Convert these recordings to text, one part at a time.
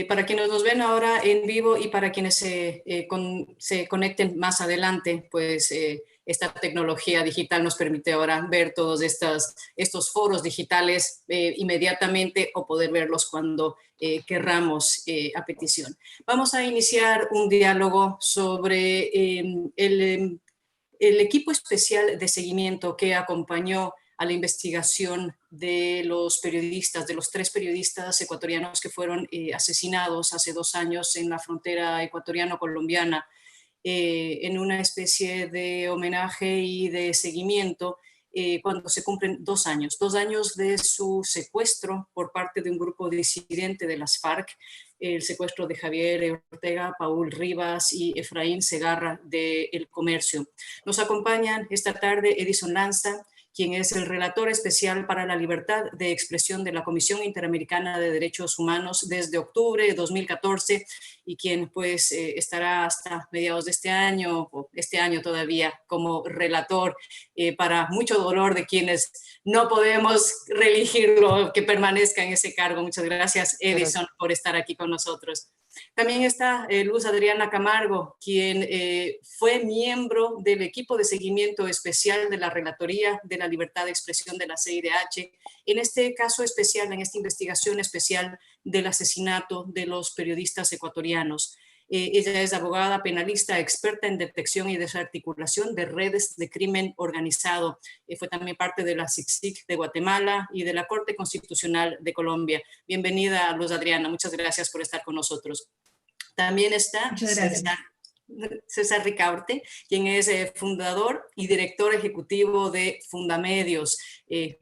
Para quienes nos ven ahora en vivo y para quienes se conecten más adelante, pues esta tecnología digital nos permite ahora ver todos estos foros digitales inmediatamente o poder verlos cuando querramos a petición. Vamos a iniciar un diálogo sobre el equipo especial de seguimiento que acompañó a la investigación de los periodistas, de los 3 periodistas ecuatorianos que fueron asesinados hace 2 años en la frontera ecuatoriano-colombiana, en una especie de homenaje y de seguimiento cuando se cumplen 2 años de su secuestro por parte de un grupo disidente de las FARC, el secuestro de Javier Ortega, Paul Rivas y Efraín Segarra de El Comercio. Nos acompañan esta tarde Edison Lanza, quien es el relator especial para la libertad de expresión de la Comisión Interamericana de Derechos Humanos desde octubre de 2014 y quien pues estará hasta mediados de este año, o este año todavía, como relator para mucho dolor de quienes no podemos reelegirlo, que permanezca en ese cargo. Muchas gracias, Edison, por estar aquí con nosotros. También está Luz Adriana Camargo, quien fue miembro del equipo de seguimiento especial de la Relatoría de la Libertad de Expresión de la CIDH, en este caso especial, en esta investigación especial del asesinato de los periodistas ecuatorianos. Ella es abogada penalista, experta en detección y desarticulación de redes de crimen organizado. Fue también parte de la CICSIC de Guatemala y de la Corte Constitucional de Colombia. Bienvenida, Luz Adriana. Muchas gracias por estar con nosotros. También está César Ricaurte, quien es fundador y director ejecutivo de Fundamedios,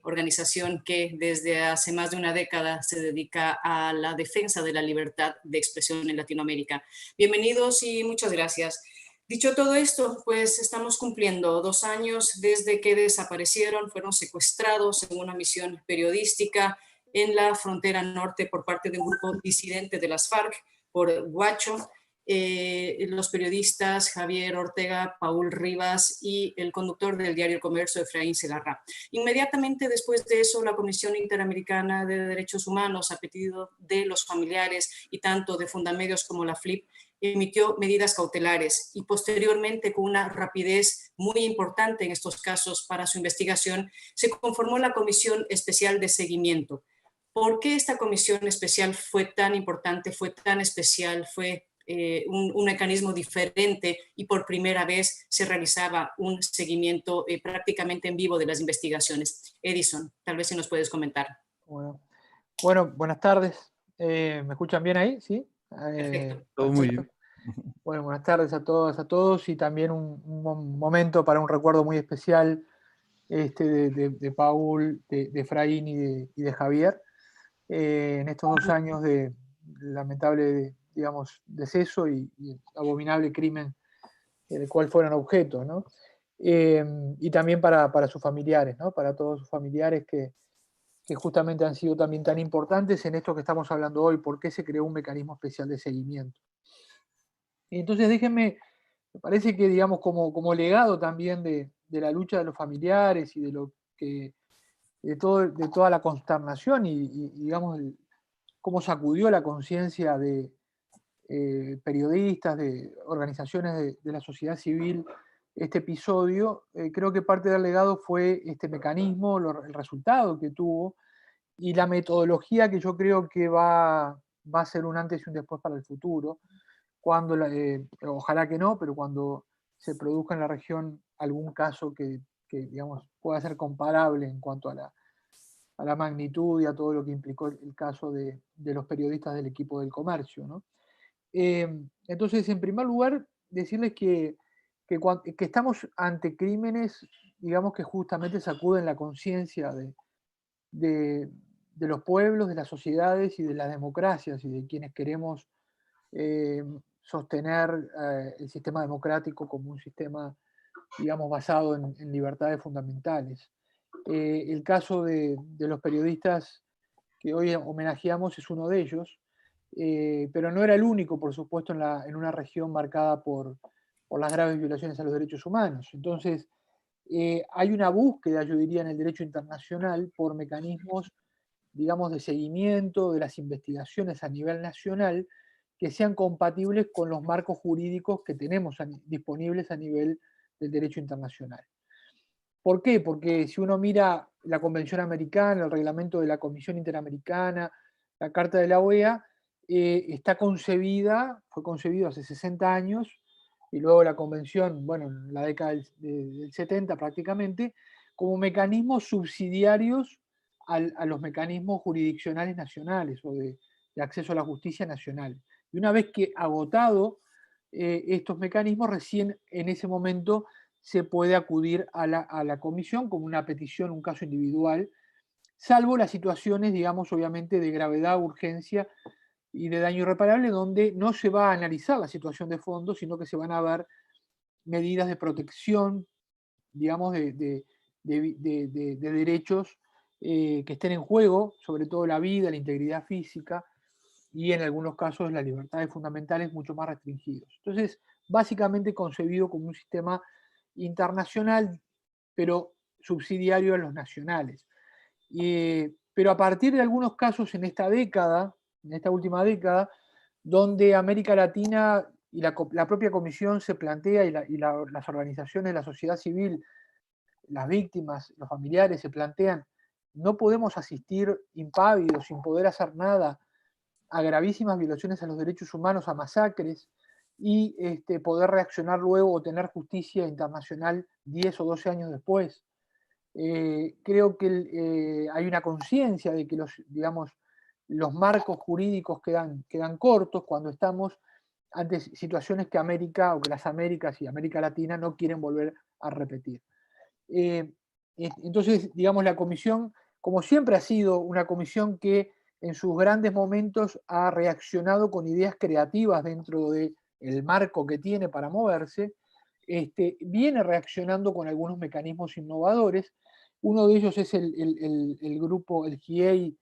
organización que desde hace más de una década se dedica a la defensa de la libertad de expresión en Latinoamérica. Bienvenidos y muchas gracias. Dicho todo esto, pues estamos cumpliendo 2 años desde que desaparecieron, fueron secuestrados en una misión periodística en la frontera norte por parte de un grupo disidente de las FARC, por Guacho. Los periodistas Javier Ortega, Paul Rivas y el conductor del diario El Comercio, Efraín Segarra. Inmediatamente después de eso, la Comisión Interamericana de Derechos Humanos, a pedido de los familiares y tanto de Fundamedios como la FLIP, emitió medidas cautelares y posteriormente, con una rapidez muy importante en estos casos para su investigación, se conformó la Comisión Especial de Seguimiento. ¿Por qué esta comisión especial fue tan importante, fue tan especial, fue un mecanismo diferente y por primera vez se realizaba un seguimiento prácticamente en vivo de las investigaciones? Edison, tal vez si nos puedes comentar. Bueno, buenas tardes. ¿Me escuchan bien ahí? ¿Sí? Perfecto. Todo muy bien. Bueno, buenas tardes a todas, a todos, y también un momento para un recuerdo muy especial de Paul, de Efraín y de Javier, en estos 2 años de lamentable, digamos, deceso y abominable crimen del cual fueron objeto, ¿no? Y también para sus familiares, ¿no? Para todos sus familiares que justamente han sido también tan importantes en esto que estamos hablando hoy, por qué se creó un mecanismo especial de seguimiento. Y entonces déjenme, me parece que, digamos, como legado también de la lucha de los familiares y de lo que de toda la consternación y digamos, cómo sacudió la conciencia de periodistas, de organizaciones de la sociedad civil, este episodio, creo que parte del legado fue este mecanismo, el resultado que tuvo y la metodología que yo creo que va a ser un antes y un después para el futuro, cuando, ojalá que no, pero cuando se produzca en la región algún caso que digamos, pueda ser comparable en cuanto a la magnitud y a todo lo que implicó el caso de los periodistas del equipo del Comercio, ¿no? Entonces, en primer lugar, decirles que estamos ante crímenes, digamos, que justamente sacuden la conciencia de los pueblos, de las sociedades y de las democracias y de quienes queremos sostener el sistema democrático como un sistema, digamos, basado en libertades fundamentales. El caso de los periodistas que hoy homenajeamos es uno de ellos, pero no era el único, por supuesto, en una región marcada por las graves violaciones a los derechos humanos. Entonces, hay una búsqueda, yo diría, en el derecho internacional por mecanismos digamos, de seguimiento de las investigaciones a nivel nacional que sean compatibles con los marcos jurídicos que tenemos disponibles a nivel del derecho internacional. ¿Por qué? Porque si uno mira la Convención Americana, el reglamento de la Comisión Interamericana, la Carta de la OEA, fue concebido hace 60 años, y luego la Convención, bueno, en la década del 70 prácticamente, como mecanismos subsidiarios a los mecanismos jurisdiccionales nacionales o de acceso a la justicia nacional. Y una vez que agotado estos mecanismos, recién en ese momento se puede acudir a la comisión como una petición, un caso individual, salvo las situaciones, digamos, obviamente de gravedad, urgencia y de daño irreparable, donde no se va a analizar la situación de fondo, sino que se van a ver medidas de protección, digamos, de derechos que estén en juego, sobre todo la vida, la integridad física y en algunos casos las libertades fundamentales mucho más restringidos. Entonces, básicamente concebido como un sistema internacional, pero subsidiario a los nacionales. Pero a partir de algunos casos en esta década, en esta última década, donde América Latina y la propia Comisión se plantea y las organizaciones de la sociedad civil, las víctimas, los familiares se plantean, no podemos asistir impávidos, sin poder hacer nada, a gravísimas violaciones a los derechos humanos, a masacres, y poder reaccionar luego o tener justicia internacional 10 o 12 años después. Creo que hay una conciencia de que digamos, los marcos jurídicos quedan cortos cuando estamos ante situaciones que América o que las Américas y América Latina no quieren volver a repetir. Entonces, digamos, la comisión, como siempre ha sido una comisión que en sus grandes momentos ha reaccionado con ideas creativas dentro del marco que tiene para moverse, viene reaccionando con algunos mecanismos innovadores. Uno de ellos es el grupo, el GIEI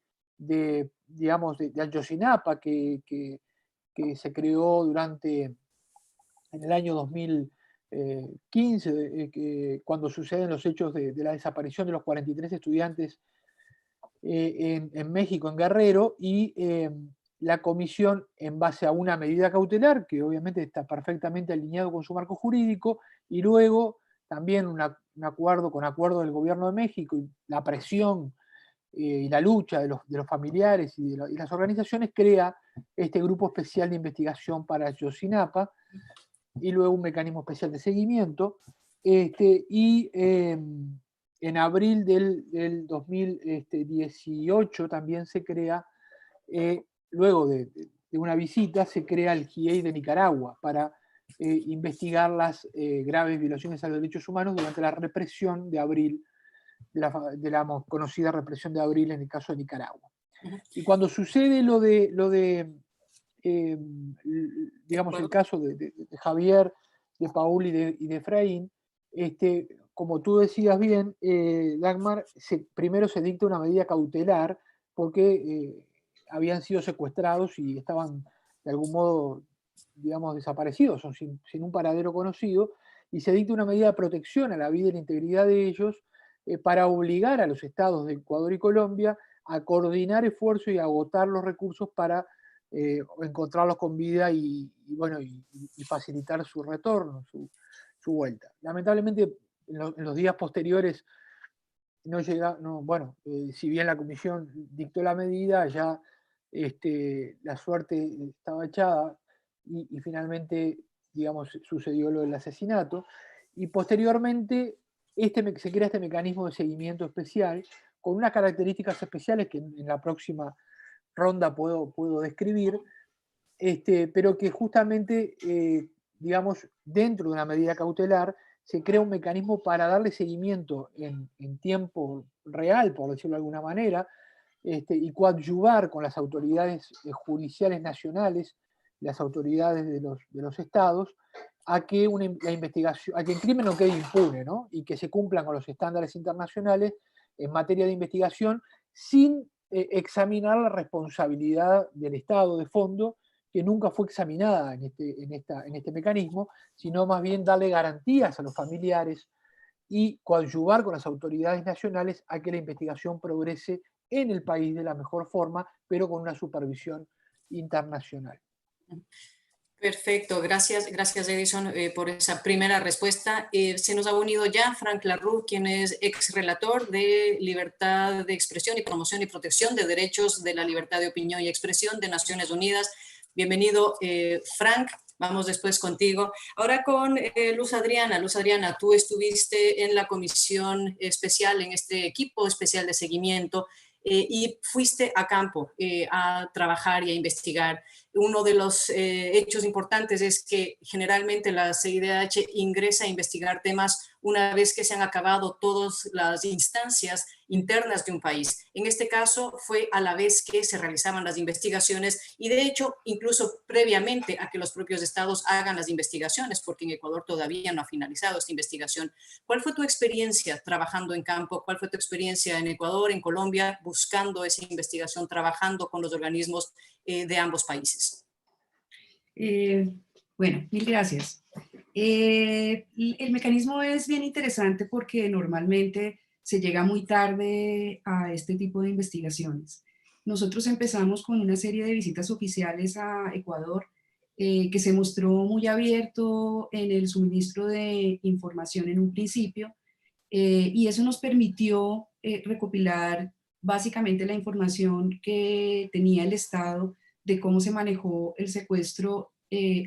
digamos, de Ayotzinapa, que se creó en el año 2015, cuando suceden los hechos de la desaparición de los 43 estudiantes en México, en Guerrero, y la comisión, en base a una medida cautelar, que obviamente está perfectamente alineado con su marco jurídico, y luego también un acuerdo del gobierno de México y la presión y la lucha de los familiares y las organizaciones, crea este grupo especial de investigación para Ayotzinapa, y luego un mecanismo especial de seguimiento, y en abril del 2018 también se crea, luego de una visita, se crea el GIEI de Nicaragua para investigar las graves violaciones a los derechos humanos durante la represión de abril, de la conocida represión de abril en el caso de Nicaragua. Y cuando sucede lo de digamos, el caso de Javier, de Paul y de Efraín, como tú decías bien, Dagmar, primero se dicta una medida cautelar porque habían sido secuestrados y estaban de algún modo, digamos, desaparecidos, o sin un paradero conocido, y se dicta una medida de protección a la vida y la integridad de ellos para obligar a los estados de Ecuador y Colombia a coordinar esfuerzos y agotar los recursos para encontrarlos con vida y facilitar su retorno, su vuelta. Lamentablemente, en los días posteriores no llega, si bien la comisión dictó la medida, ya la suerte estaba echada y finalmente, digamos, sucedió lo del asesinato, y posteriormente se crea este mecanismo de seguimiento especial con unas características especiales que en la próxima ronda puedo describir, pero que justamente, digamos, dentro de una medida cautelar, se crea un mecanismo para darle seguimiento en tiempo real, por decirlo de alguna manera, y coadyuvar con las autoridades judiciales nacionales, las autoridades de los estados, a que la investigación, a que el crimen no quede impune, ¿no? Y que se cumplan con los estándares internacionales en materia de investigación sin examinar la responsabilidad del Estado de fondo, que nunca fue examinada en este mecanismo, sino más bien darle garantías a los familiares y coadyuvar con las autoridades nacionales a que la investigación progrese en el país de la mejor forma, pero con una supervisión internacional. Perfecto, gracias Edison por esa primera respuesta. Se nos ha unido ya Frank Larroux, quien es ex relator de libertad de expresión y promoción y protección de derechos de la libertad de opinión y expresión de Naciones Unidas. Bienvenido, Frank. Vamos después contigo. Ahora con Luz Adriana. Luz Adriana, tú estuviste en la comisión especial, en este equipo especial de seguimiento, y fuiste a campo a trabajar y a investigar. Uno de los hechos importantes es que generalmente la CIDH ingresa a investigar temas una vez que se han acabado todas las instancias internas de un país. En este caso fue a la vez que se realizaban las investigaciones y de hecho incluso previamente a que los propios estados hagan las investigaciones, porque en Ecuador todavía no ha finalizado esta investigación. ¿Cuál fue tu experiencia trabajando en campo? ¿Cuál fue tu experiencia en Ecuador, en Colombia, buscando esa investigación, trabajando con los organismos de ambos países? Bueno, mil gracias. El mecanismo es bien interesante porque normalmente se llega muy tarde a este tipo de investigaciones. Nosotros empezamos con una serie de visitas oficiales a Ecuador que se mostró muy abierto en el suministro de información en un principio y eso nos permitió recopilar básicamente la información que tenía el Estado de cómo se manejó el secuestro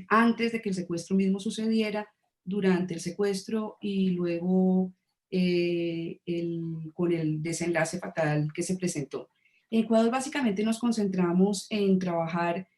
antes de que el secuestro mismo sucediera, durante el secuestro y luego con el desenlace fatal que se presentó. En Ecuador básicamente nos concentramos en trabajar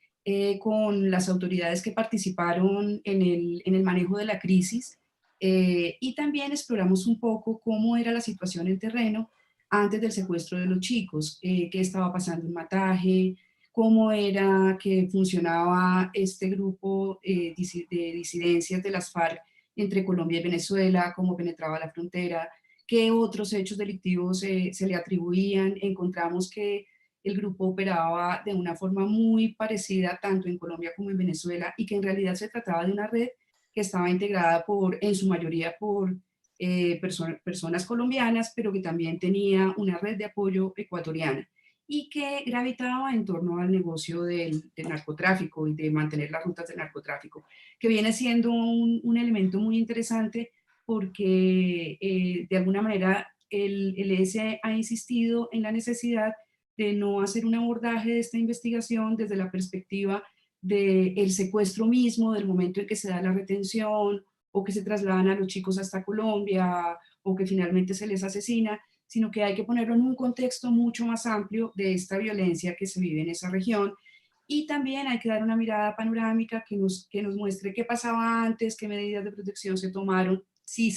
con las autoridades que participaron en el manejo de la crisis y también exploramos un poco cómo era la situación en terreno antes del secuestro de los chicos, qué estaba pasando en Mataje, cómo era que funcionaba este grupo de disidencias de las FARC entre Colombia y Venezuela, cómo penetraba la frontera, qué otros hechos delictivos se le atribuían. Encontramos que el grupo operaba de una forma muy parecida tanto en Colombia como en Venezuela y que en realidad se trataba de una red que estaba integrada en su mayoría por personas colombianas, pero que también tenía una red de apoyo ecuatoriana y que gravitaba en torno al negocio del narcotráfico y de mantener las rutas del narcotráfico, que viene siendo un elemento muy interesante porque de alguna manera el ES ha insistido en la necesidad de no hacer un abordaje de esta investigación desde la perspectiva del secuestro mismo, del momento en que se da la retención o que se trasladan a los chicos hasta Colombia o que finalmente se les asesina, sino que hay que ponerlo en un contexto mucho más amplio de esta violencia que se vive en esa región. Y también hay que dar una mirada panorámica que nos muestre qué pasaba antes, qué medidas de protección se tomaron, si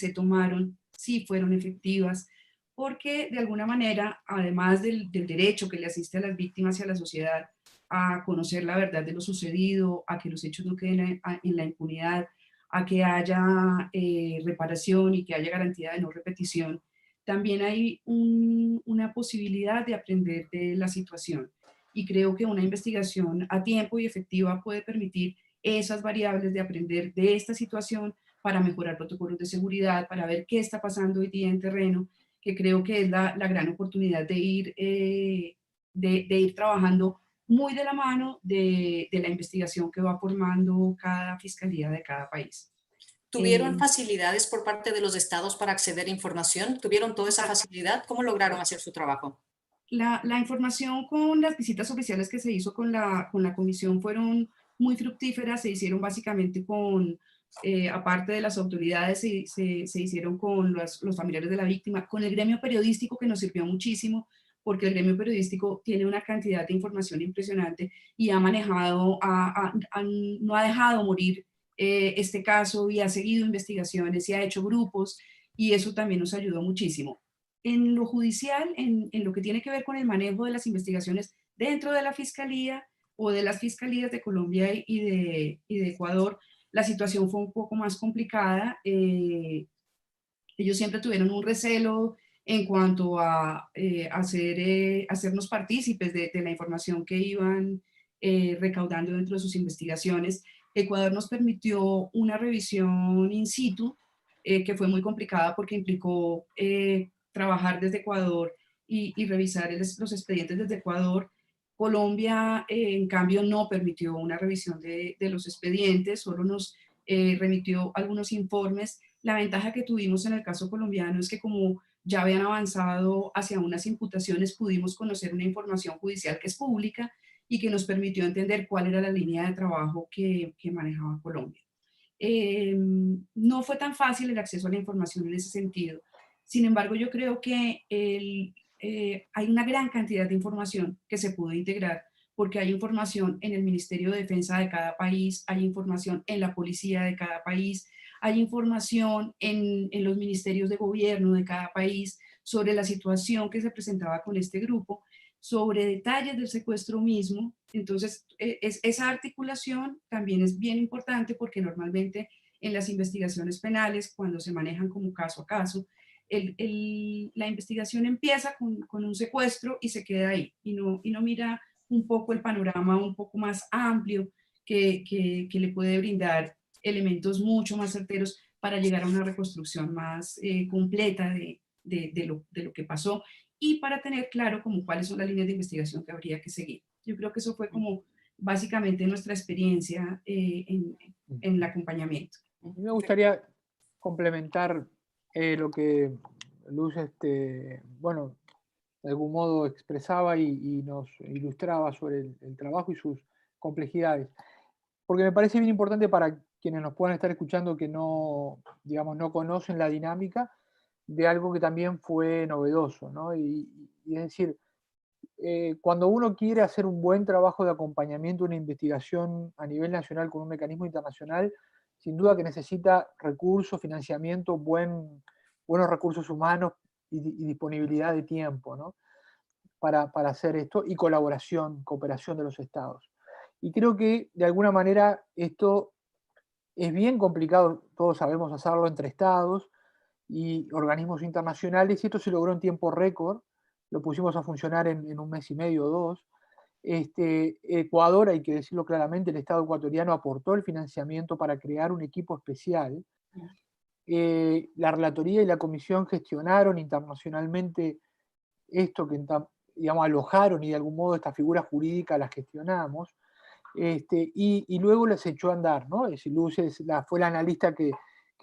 fueron efectivas, porque de alguna manera, además del derecho que le asiste a las víctimas y a la sociedad a conocer la verdad de lo sucedido, a que los hechos no queden en la impunidad, a que haya reparación y que haya garantía de no repetición, también hay una posibilidad de aprender de la situación. Y creo que una investigación a tiempo y efectiva puede permitir esas variables de aprender de esta situación para mejorar protocolos de seguridad, para ver qué está pasando hoy día en terreno, que creo que es la gran oportunidad de ir trabajando muy de la mano de la investigación que va formando cada fiscalía de cada país. ¿Tuvieron facilidades por parte de los estados para acceder a información? ¿Tuvieron toda esa facilidad? ¿Cómo lograron hacer su trabajo? La información con las visitas oficiales que se hizo con la comisión fueron muy fructíferas, se hicieron básicamente aparte de las autoridades, se hicieron con los familiares de la víctima, con el gremio periodístico que nos sirvió muchísimo, porque el gremio periodístico tiene una cantidad de información impresionante y ha manejado, no ha dejado morir este caso y ha seguido investigaciones y ha hecho grupos y eso también nos ayudó muchísimo. En lo judicial, en lo que tiene que ver con el manejo de las investigaciones dentro de la Fiscalía o de las Fiscalías de Colombia y de Ecuador, la situación fue un poco más complicada. Ellos siempre tuvieron un recelo en cuanto a hacernos partícipes de la información que iban recaudando dentro de sus investigaciones. Ecuador nos permitió una revisión in situ, que fue muy complicada porque implicó trabajar desde Ecuador y revisar los expedientes desde Ecuador. Colombia, en cambio, no permitió una revisión de los expedientes, solo nos remitió algunos informes. La ventaja que tuvimos en el caso colombiano es que como ya habían avanzado hacia unas imputaciones, pudimos conocer una información judicial que es pública y que nos permitió entender cuál era la línea de trabajo que manejaba Colombia. No fue tan fácil el acceso a la información en ese sentido. Sin embargo, yo creo que hay una gran cantidad de información que se pudo integrar, porque hay información en el Ministerio de Defensa de cada país, hay información en la policía de cada país, hay información en los ministerios de gobierno de cada país sobre la situación que se presentaba con este grupo, sobre detalles del secuestro mismo. Entonces, esa articulación también es bien importante porque normalmente en las investigaciones penales, cuando se manejan como caso a caso, la investigación empieza con un secuestro y se queda ahí y no mira un poco el panorama un poco más amplio que le puede brindar elementos mucho más certeros para llegar a una reconstrucción más completa de lo que pasó y para tener claro como cuáles son las líneas de investigación que habría que seguir. Yo creo que eso fue como básicamente nuestra experiencia en el acompañamiento. Me gustaría complementar lo que Luz, bueno, de algún modo expresaba y nos ilustraba sobre el trabajo y sus complejidades. Porque me parece bien importante para quienes nos puedan estar escuchando que no, digamos, no conocen la dinámica de algo que también fue novedoso, ¿no? Y es decir, cuando uno quiere hacer un buen trabajo de acompañamiento, una investigación a nivel nacional con un mecanismo internacional, sin duda que necesita recursos, financiamiento, buenos recursos humanos y disponibilidad de tiempo, ¿no? Para hacer esto, y colaboración, cooperación de los estados. Y creo que de alguna manera esto es bien complicado, todos sabemos hacerlo entre estados y organismos internacionales, y esto se logró en tiempo récord, lo pusimos a funcionar en un mes y medio o dos. Ecuador, hay que decirlo claramente, el Estado ecuatoriano aportó el financiamiento para crear un equipo especial. La relatoría y la comisión gestionaron internacionalmente esto que, digamos, alojaron y de algún modo esta figura jurídica la gestionamos, y luego les echó a andar, ¿no? Es decir, Luz fue la analista que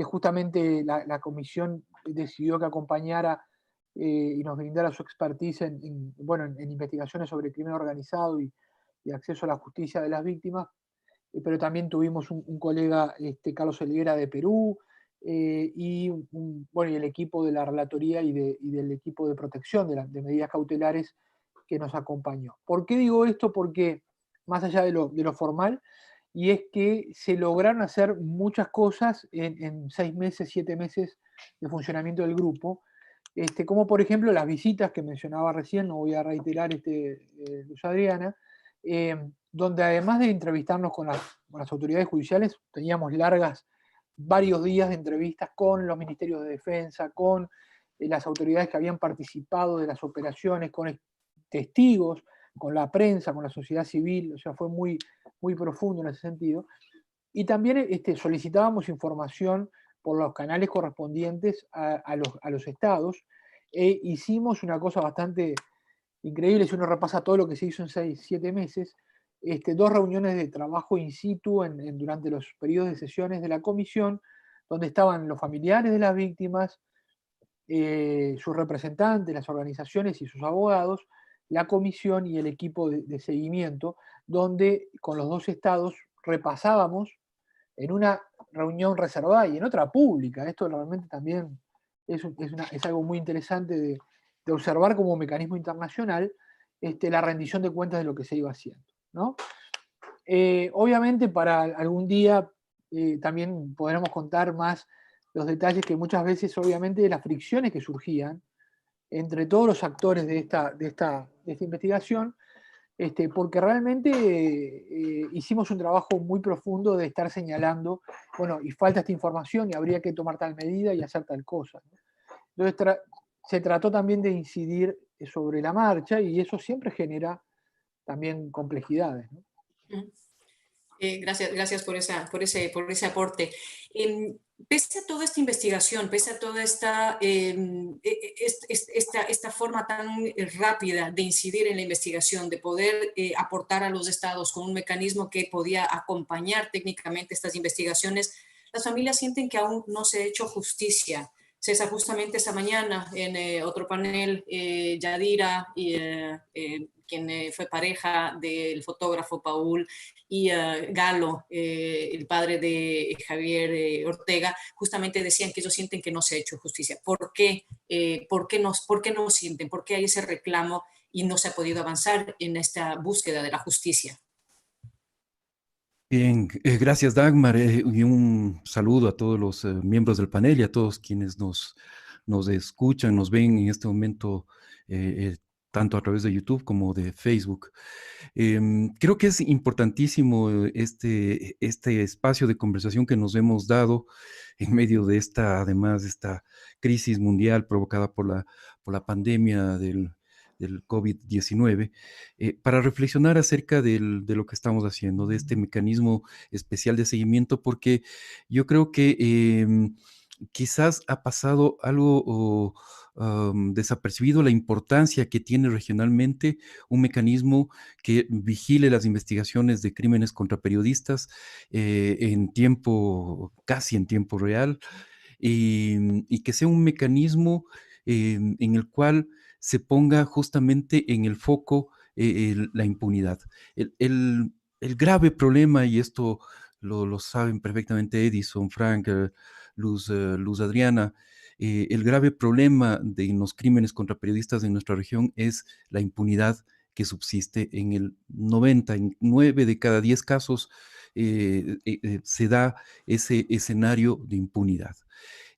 justamente la comisión decidió que acompañara y nos brindara su expertise en investigaciones sobre crimen organizado y acceso a la justicia de las víctimas, pero también tuvimos un colega, Carlos Elguera de Perú, y y el equipo de la relatoría y del equipo de protección de medidas cautelares que nos acompañó. ¿Por qué digo esto? Porque más allá de lo formal, y es que se lograron hacer muchas cosas en 6 meses, 7 meses de funcionamiento del grupo, como por ejemplo las visitas que mencionaba recién, no voy a reiterar, Luz Adriana, donde además de entrevistarnos con las autoridades judiciales, teníamos varios días de entrevistas con los ministerios de defensa, con las autoridades que habían participado de las operaciones, con testigos, con la prensa, con la sociedad civil, o sea, fue muy, muy profundo en ese sentido. Y también solicitábamos información por los canales correspondientes a los estados. Hicimos una cosa bastante increíble, si uno repasa todo lo que se hizo en 6, 7 meses, 2 reuniones de trabajo in situ durante los periodos de sesiones de la comisión, donde estaban los familiares de las víctimas, sus representantes, las organizaciones y sus abogados, la comisión y el equipo de seguimiento, donde con los 2 estados repasábamos en una reunión reservada y en otra pública. Esto realmente también es algo muy interesante de observar como mecanismo internacional, la rendición de cuentas de lo que se iba haciendo, ¿no? Obviamente para algún día también podremos contar más los detalles, que muchas veces obviamente de las fricciones que surgían entre todos los actores de esta investigación, porque realmente hicimos un trabajo muy profundo de estar señalando, bueno, y falta esta información y habría que tomar tal medida y hacer tal cosa, ¿no? Entonces se trató también de incidir sobre la marcha, y eso siempre genera también complejidades, ¿no? Gracias por ese aporte. Pese a toda esta investigación, pese a toda esta forma tan rápida de incidir en la investigación, de poder aportar a los estados con un mecanismo que podía acompañar técnicamente estas investigaciones, las familias sienten que aún no se ha hecho justicia. César, justamente esta mañana en otro panel, Yadira, quien fue pareja del fotógrafo Paul, y Galo, el padre de Javier Ortega, justamente decían que ellos sienten que no se ha hecho justicia. ¿Por qué? ¿Por qué no sienten? ¿Por qué hay ese reclamo y no se ha podido avanzar en esta búsqueda de la justicia? Bien, gracias Dagmar, y un saludo a todos los miembros del panel y a todos quienes nos escuchan, nos ven en este momento, tanto a través de YouTube como de Facebook. Creo que es importantísimo este espacio de conversación que nos hemos dado en medio de además, esta crisis mundial provocada por la pandemia del COVID-19, para reflexionar acerca de lo que estamos haciendo, de este mecanismo especial de seguimiento, porque yo creo que quizás ha pasado algo desapercibido la importancia que tiene regionalmente un mecanismo que vigile las investigaciones de crímenes contra periodistas casi en tiempo real, y que sea un mecanismo en el cual se ponga justamente en el foco la impunidad. El grave problema, y esto lo saben perfectamente Edison, Frank, Luz Adriana, el grave problema de los crímenes contra periodistas en nuestra región es la impunidad que subsiste en el 99 de cada 10 casos. Se da ese escenario de impunidad.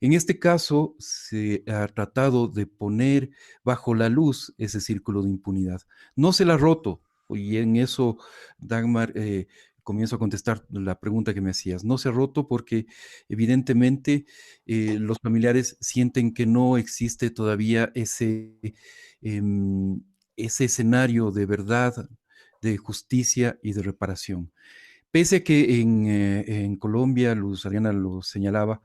En este caso, se ha tratado de poner bajo la luz ese círculo de impunidad. No se la ha roto, y en eso, Dagmar, comienzo a contestar la pregunta que me hacías. No se ha roto porque evidentemente los familiares sienten que no existe todavía em, ese escenario de verdad, de justicia y de reparación. Pese a que en Colombia, Luz Ariana lo señalaba,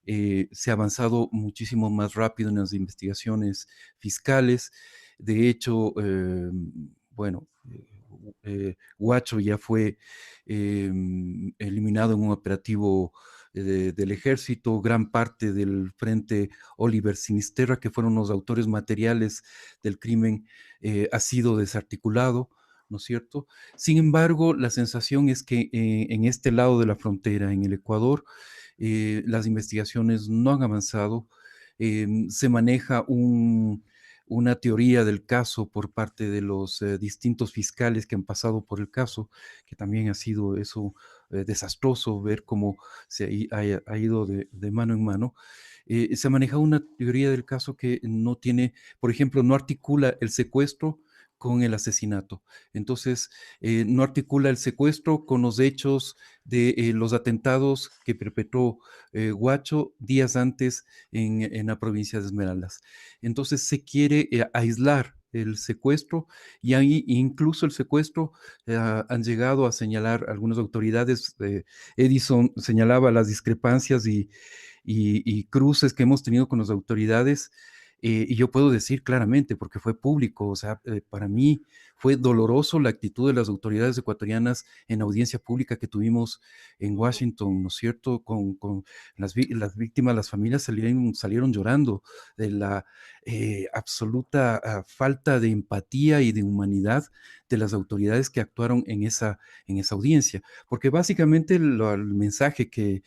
se ha avanzado muchísimo más rápido en las investigaciones fiscales. De hecho, bueno, Huacho ya fue eliminado en un operativo del ejército. Gran parte del frente Oliver Sinisterra, que fueron los autores materiales del crimen, ha sido desarticulado, ¿no es cierto? Sin embargo, la sensación es que en este lado de la frontera, en el Ecuador, las investigaciones no han avanzado. Se maneja una teoría del caso por parte de los distintos fiscales que han pasado por el caso, que también ha sido eso desastroso ver cómo ha ido de mano en mano. Se maneja una teoría del caso que no tiene, por ejemplo, no articula el secuestro con el asesinato. Entonces, no articula el secuestro con los hechos de los atentados que perpetró Huacho días antes en la provincia de Esmeraldas. Entonces, se quiere aislar el secuestro, y ahí incluso el secuestro han llegado a señalar algunas autoridades. Edison señalaba las discrepancias y cruces que hemos tenido con las autoridades, y yo puedo decir claramente, porque fue público, o sea, para mí fue doloroso la actitud de las autoridades ecuatorianas en audiencia pública que tuvimos en Washington, ¿no es cierto? Con las víctimas, las familias salieron llorando de la absoluta falta de empatía y de humanidad de las autoridades que actuaron en esa audiencia, porque básicamente el mensaje que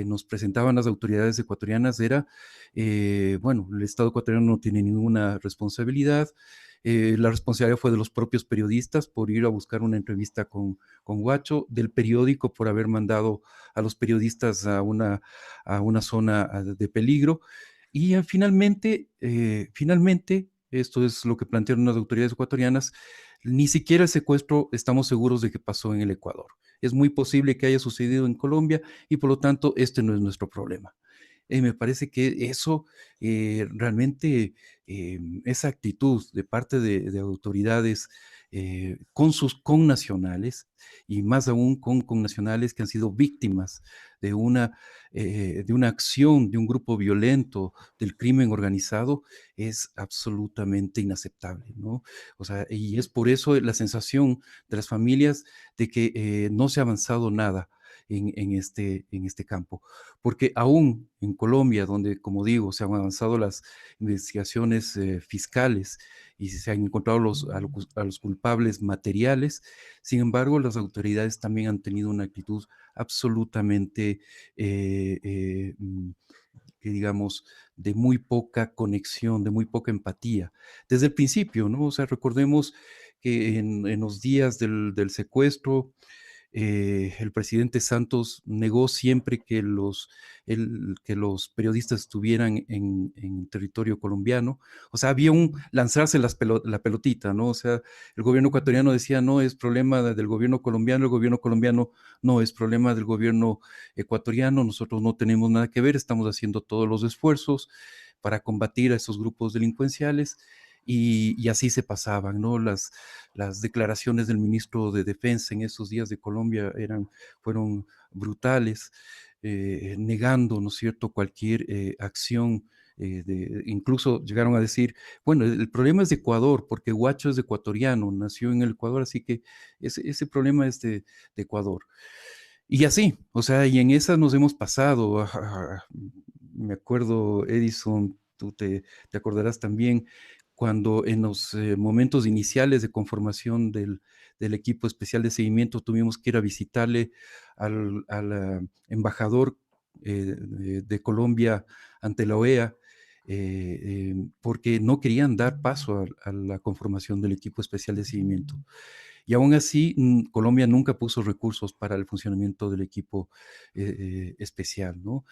nos presentaban las autoridades ecuatorianas era, bueno, el Estado ecuatoriano no tiene ninguna responsabilidad. La responsabilidad fue de los propios periodistas por ir a buscar una entrevista con Huacho, del periódico por haber mandado a los periodistas a una zona de peligro. Y finalmente, esto es lo que plantearon las autoridades ecuatorianas, ni siquiera el secuestro estamos seguros de que pasó en el Ecuador. Es muy posible que haya sucedido en Colombia y por lo tanto este no es nuestro problema. Me parece que eso realmente, esa actitud de parte de autoridades con sus connacionales, y más aún con connacionales que han sido víctimas de una acción de un grupo violento del crimen organizado, es absolutamente inaceptable, ¿no? O sea, y es por eso la sensación de las familias de que no se ha avanzado nada en este campo. Porque aún en Colombia, donde, como digo, se han avanzado las investigaciones fiscales y se han encontrado a los culpables materiales, sin embargo, las autoridades también han tenido una actitud absolutamente, que digamos, de muy poca conexión, de muy poca empatía, desde el principio, ¿no? O sea, recordemos que en los días del secuestro, el presidente Santos negó siempre que que los periodistas estuvieran en territorio colombiano. O sea, había un lanzarse la pelotita, ¿no? O sea, el gobierno ecuatoriano decía, no, es problema del gobierno colombiano, el gobierno colombiano, no, es problema del gobierno ecuatoriano, nosotros no tenemos nada que ver, estamos haciendo todos los esfuerzos para combatir a esos grupos delincuenciales. Y así se pasaban, ¿no? Las declaraciones del ministro de Defensa en esos días de Colombia fueron brutales, negando, ¿no es cierto?, cualquier acción. Incluso llegaron a decir, bueno, el problema es de Ecuador, porque Guacho es de ecuatoriano, nació en el Ecuador, así que ese problema es de Ecuador. Y así, o sea, y en esas nos hemos pasado. Me acuerdo, Edison, tú te acordarás también, cuando en los momentos iniciales de conformación del equipo especial de seguimiento tuvimos que ir a visitarle al embajador de Colombia ante la OEA, porque no querían dar paso a la conformación del equipo especial de seguimiento. Y aún así, Colombia nunca puso recursos para el funcionamiento del equipo especial, ¿no?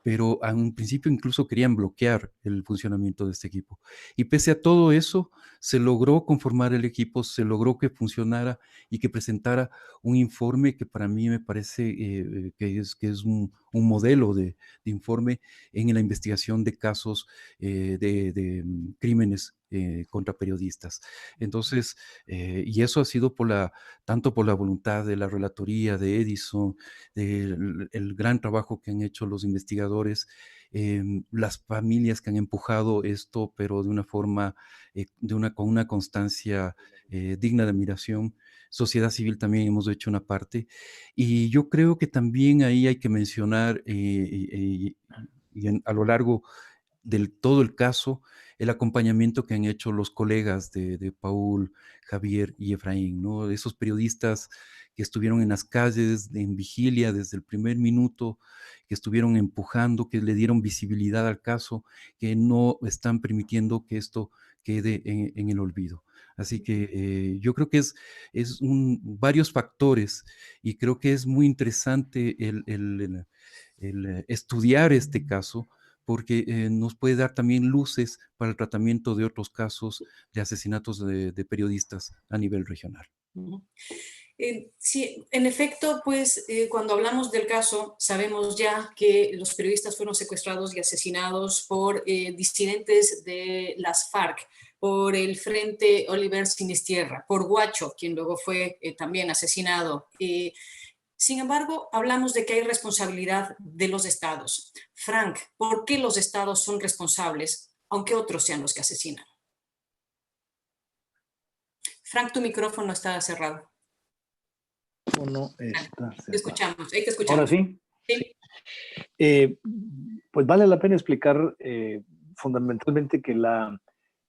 Pero a un principio incluso querían bloquear el funcionamiento de este equipo. Y pese a todo eso, se logró conformar el equipo, se logró que funcionara y que presentara un informe que para mí me parece que es un modelo de informe en la investigación de casos de crímenes contra periodistas. Entonces, y eso ha sido tanto por la voluntad de la relatoría, de Edison, el gran trabajo que han hecho los investigadores, las familias que han empujado esto, pero de una forma, con una constancia digna de admiración. Sociedad civil también hemos hecho una parte. Y yo creo que también ahí hay que mencionar, a lo largo todo el caso, el acompañamiento que han hecho los colegas de Paul, Javier y Efraín, ¿no? Esos periodistas que estuvieron en las calles, en vigilia desde el primer minuto, que estuvieron empujando, que le dieron visibilidad al caso, que no están permitiendo que esto quede en el olvido. Así que yo creo que es varios factores, y creo que es muy interesante el estudiar este caso, porque nos puede dar también luces para el tratamiento de otros casos de asesinatos de periodistas a nivel regional. Sí, en efecto, pues cuando hablamos del caso, sabemos ya que los periodistas fueron secuestrados y asesinados por disidentes de las FARC, por el Frente Oliver Sinistierra, por Guacho, quien luego fue también asesinado. Sin embargo, hablamos de que hay responsabilidad de los estados. Frank, ¿por qué los estados son responsables, aunque otros sean los que asesinan? Frank, tu micrófono está cerrado. No está cerrado. Te escuchamos, ahí te escuchamos. ¿Ahora sí? Sí. Pues vale la pena explicar fundamentalmente que la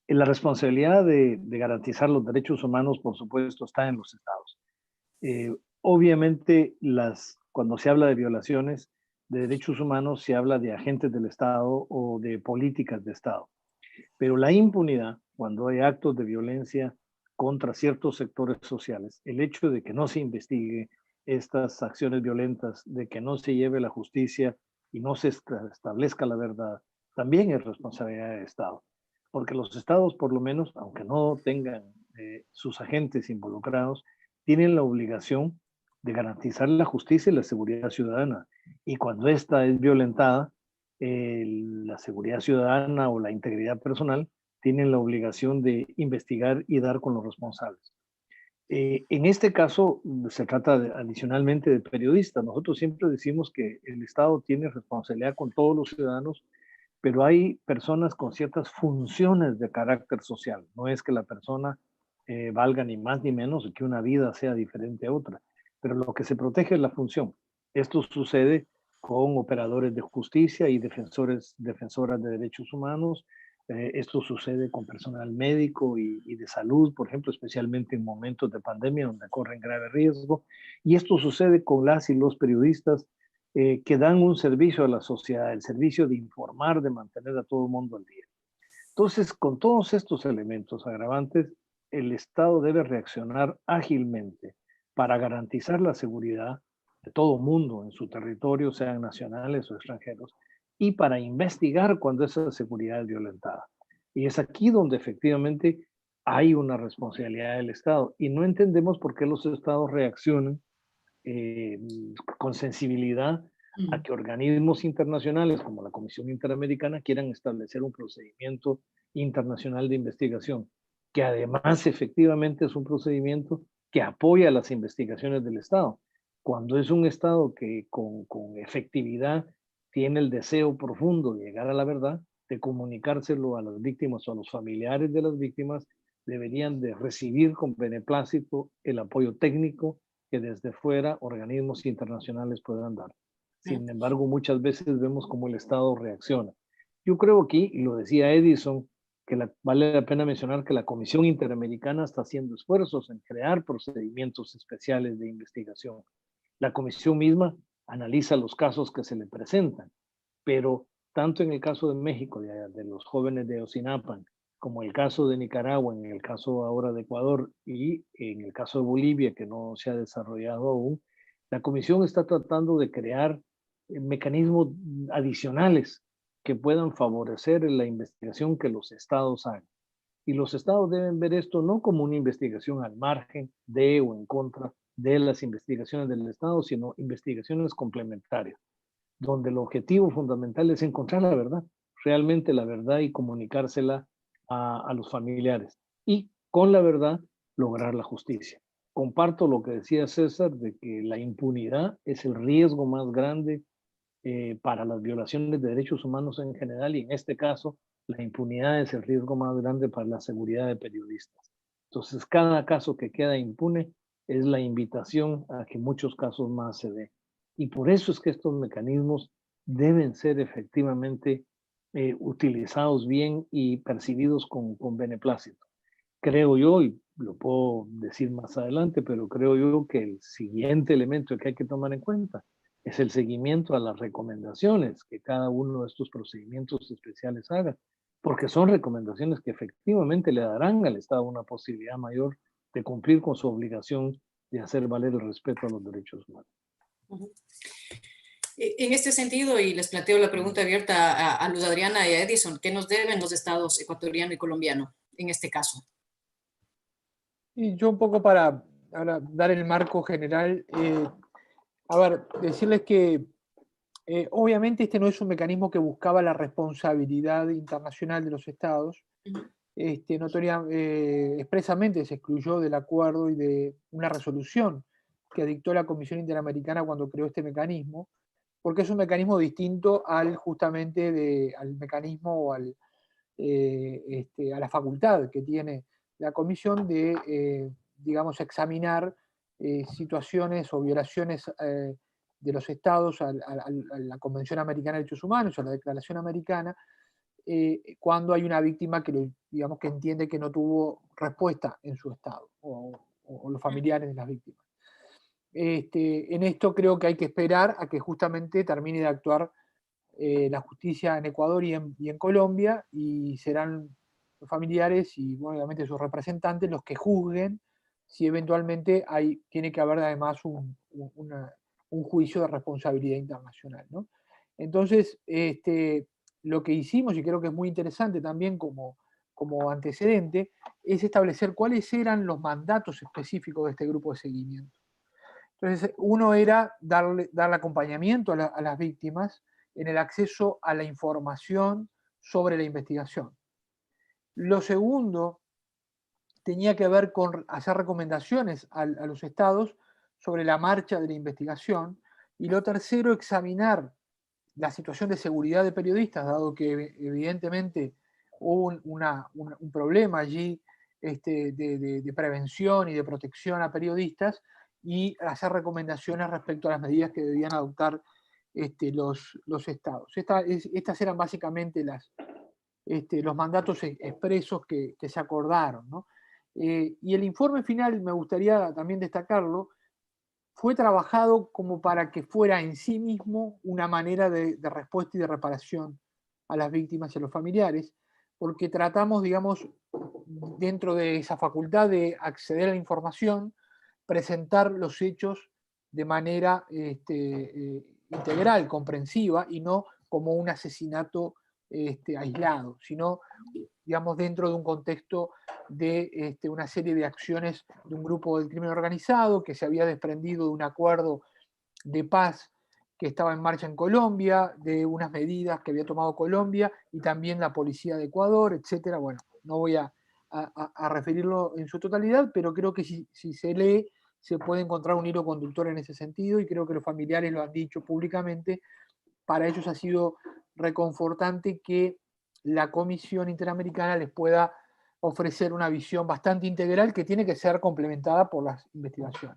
responsabilidad de garantizar los derechos humanos, por supuesto, está en los estados. Obviamente, cuando se habla de violaciones de derechos humanos, se habla de agentes del Estado o de políticas de Estado. Pero la impunidad, cuando hay actos de violencia contra ciertos sectores sociales, el hecho de que no se investigue estas acciones violentas, de que no se lleve la justicia y no se establezca la verdad, también es responsabilidad del Estado. Porque los estados, por lo menos, aunque no tengan sus agentes involucrados, tienen la obligación de garantizar la justicia y la seguridad ciudadana. Y cuando esta es violentada, la seguridad ciudadana o la integridad personal tienen la obligación de investigar y dar con los responsables. En este caso se trata adicionalmente de periodistas. Nosotros siempre decimos que el Estado tiene responsabilidad con todos los ciudadanos, pero hay personas con ciertas funciones de carácter social. No es que la persona valga ni más ni menos, que una vida sea diferente a otra, pero lo que se protege es la función. Esto sucede con operadores de justicia y defensoras de derechos humanos. Esto sucede con personal médico y de salud, por ejemplo, especialmente en momentos de pandemia donde corren grave riesgo. Y esto sucede con las y los periodistas que dan un servicio a la sociedad, el servicio de informar, de mantener a todo el mundo al día. Entonces, con todos estos elementos agravantes, el Estado debe reaccionar ágilmente para garantizar la seguridad de todo mundo en su territorio, sean nacionales o extranjeros, y para investigar cuando esa seguridad es violentada. Y es aquí donde efectivamente hay una responsabilidad del Estado y no entendemos por qué los Estados reaccionan eh, con sensibilidad a que organismos internacionales como la Comisión Interamericana quieran establecer un procedimiento internacional de investigación, que además efectivamente es un procedimiento que apoya las investigaciones del Estado. Cuando es un Estado que con efectividad tiene el deseo profundo de llegar a la verdad, de comunicárselo a las víctimas o a los familiares de las víctimas, deberían de recibir con beneplácito el apoyo técnico que desde fuera organismos internacionales puedan dar. Sin embargo, muchas veces vemos cómo el Estado reacciona. Yo creo aquí, y lo decía Edison, que vale la pena mencionar que la Comisión Interamericana está haciendo esfuerzos en crear procedimientos especiales de investigación. La Comisión misma analiza los casos que se le presentan, pero tanto en el caso de México, de los jóvenes de Ocinapan, como el caso de Nicaragua, en el caso ahora de Ecuador y en el caso de Bolivia, que no se ha desarrollado aún, la Comisión está tratando de crear mecanismos adicionales que puedan favorecer la investigación que los estados hagan. Y los estados deben ver esto no como una investigación al margen de o en contra de las investigaciones del Estado, sino investigaciones complementarias, donde el objetivo fundamental es encontrar la verdad, realmente la verdad y comunicársela a los familiares. Y con la verdad lograr la justicia. Comparto lo que decía César de que la impunidad es el riesgo más grande para las violaciones de derechos humanos en general y en este caso la impunidad es el riesgo más grande para la seguridad de periodistas. Entonces cada caso que queda impune es la invitación a que muchos casos más se den. Y por eso es que estos mecanismos deben ser efectivamente utilizados bien y percibidos con beneplácito. Creo yo, y lo puedo decir más adelante, pero creo yo que el siguiente elemento que hay que tomar en cuenta es el seguimiento a las recomendaciones que cada uno de estos procedimientos especiales haga, porque son recomendaciones que efectivamente le darán al Estado una posibilidad mayor de cumplir con su obligación de hacer valer el respeto a los derechos humanos. En este sentido, y les planteo la pregunta abierta a Luz Adriana y a Edison, ¿qué nos deben los estados ecuatoriano y colombiano en este caso? Y yo un poco para ahora dar el marco general, a ver, decirles que obviamente este no es un mecanismo que buscaba la responsabilidad internacional de los estados. Expresamente se excluyó del acuerdo y de una resolución que dictó la Comisión Interamericana cuando creó este mecanismo, porque es un mecanismo distinto al justamente al mecanismo o a la facultad que tiene la Comisión de, digamos, examinar situaciones o violaciones de los estados a la Convención Americana de Derechos Humanos, a la Declaración Americana, cuando hay una víctima que, digamos, que entiende que no tuvo respuesta en su estado, o los familiares de las víctimas. En esto creo que hay que esperar a que justamente termine de actuar la justicia en Ecuador y en Colombia, y serán los familiares y bueno, obviamente sus representantes los que juzguen si eventualmente tiene que haber además un juicio de responsabilidad internacional, ¿no? Entonces, lo que hicimos, y creo que es muy interesante también como antecedente, es establecer cuáles eran los mandatos específicos de este grupo de seguimiento. Entonces, uno era darle acompañamiento a las víctimas en el acceso a la información sobre la investigación. Lo segundo tenía que ver con hacer recomendaciones a los estados sobre la marcha de la investigación, y lo tercero, examinar la situación de seguridad de periodistas, dado que evidentemente hubo un problema allí de prevención y de protección a periodistas, y hacer recomendaciones respecto a las medidas que debían adoptar los estados. Estas eran básicamente los mandatos expresos que se acordaron, ¿no? Y el informe final, me gustaría también destacarlo, fue trabajado como para que fuera en sí mismo una manera de respuesta y de reparación a las víctimas y a los familiares, porque tratamos, digamos, dentro de esa facultad de acceder a la información, presentar los hechos de manera integral, comprensiva, y no como un asesinato aislado, sino, digamos, dentro de un contexto de una serie de acciones de un grupo del crimen organizado que se había desprendido de un acuerdo de paz que estaba en marcha en Colombia, de unas medidas que había tomado Colombia y también la policía de Ecuador, etcétera. Bueno, no voy a referirlo en su totalidad, pero creo que si se lee se puede encontrar un hilo conductor en ese sentido, y creo que los familiares lo han dicho públicamente. Para ellos ha sido reconfortante que la Comisión Interamericana les pueda ofrecer una visión bastante integral que tiene que ser complementada por las investigaciones.